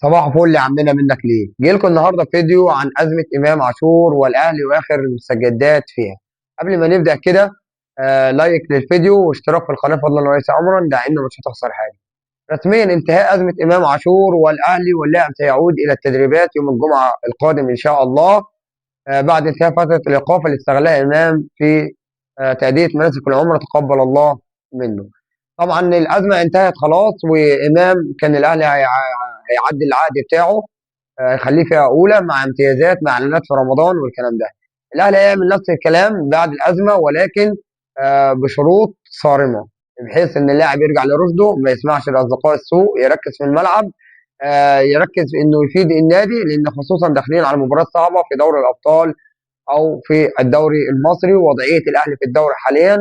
صباح الفل يا عمنا، منك ليه؟ جايلكم النهارده فيديو عن أزمة إمام عاشور والأهلي وآخر المستجدات فيها. قبل ما نبدأ كده، لايك للفيديو واشتراك في القناة فضلا وليس أمرا، لأنه مش هتخسر حاجة. رسميا انتهاء أزمة إمام عاشور والأهلي، واللاعب سيعود إلى التدريبات يوم الجمعة القادم إن شاء الله، بعد انتهاء فترة الإيقاف اللي استغلها إمام في تأدية مناسك العمرة تقبل الله منه. طبعا الأزمة انتهت خلاص، وإمام كان الأهلي هيعدي العقد بتاعه، يخليه فئة أولى مع امتيازات مع إعلانات في رمضان والكلام ده. الأهلي هيعمل نفس الكلام بعد الأزمة، ولكن بشروط صارمة، بحيث إن اللاعب يرجع لرشده، ما يسمعش لأصدقاء السوء، يركز في الملعب، يركز في إنه يفيد النادي، لأن خصوصا داخلين على مباراة صعبة في دوري الأبطال أو في الدوري المصري، ووضعية الأهلي في الدوري حاليا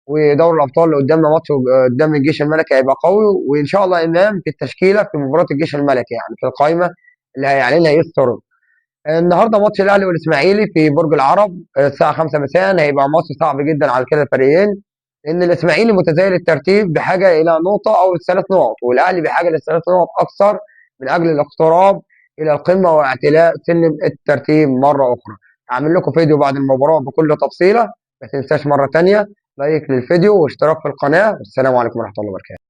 ودوري الأبطال اللي قدامنا ماتش قدام الجيش الملكي هيبقى قوي. وإن شاء الله إمام في التشكيلة في مباراة الجيش الملكي، يعني في القائمة اللي هيعلنها يستر. النهارده ماتش الاهلي والاسماعيلي في برج العرب الساعه 5 مساء، هيبقى ماتش صعب جدا على كده الفريقين، لان الاسماعيلي متزايد الترتيب بحاجه الى نقطه او 3 نقط، والاهلي بحاجه ل3 نقط اكثر من اجل الاقتراب الى القمه واعتلاء سلم الترتيب مره اخرى. هعمل لكم فيديو بعد المباراه بكل تفصيله. ما تنساش مره تانيه لايك للفيديو واشتراك في القناه، والسلام عليكم ورحمه الله وبركاته.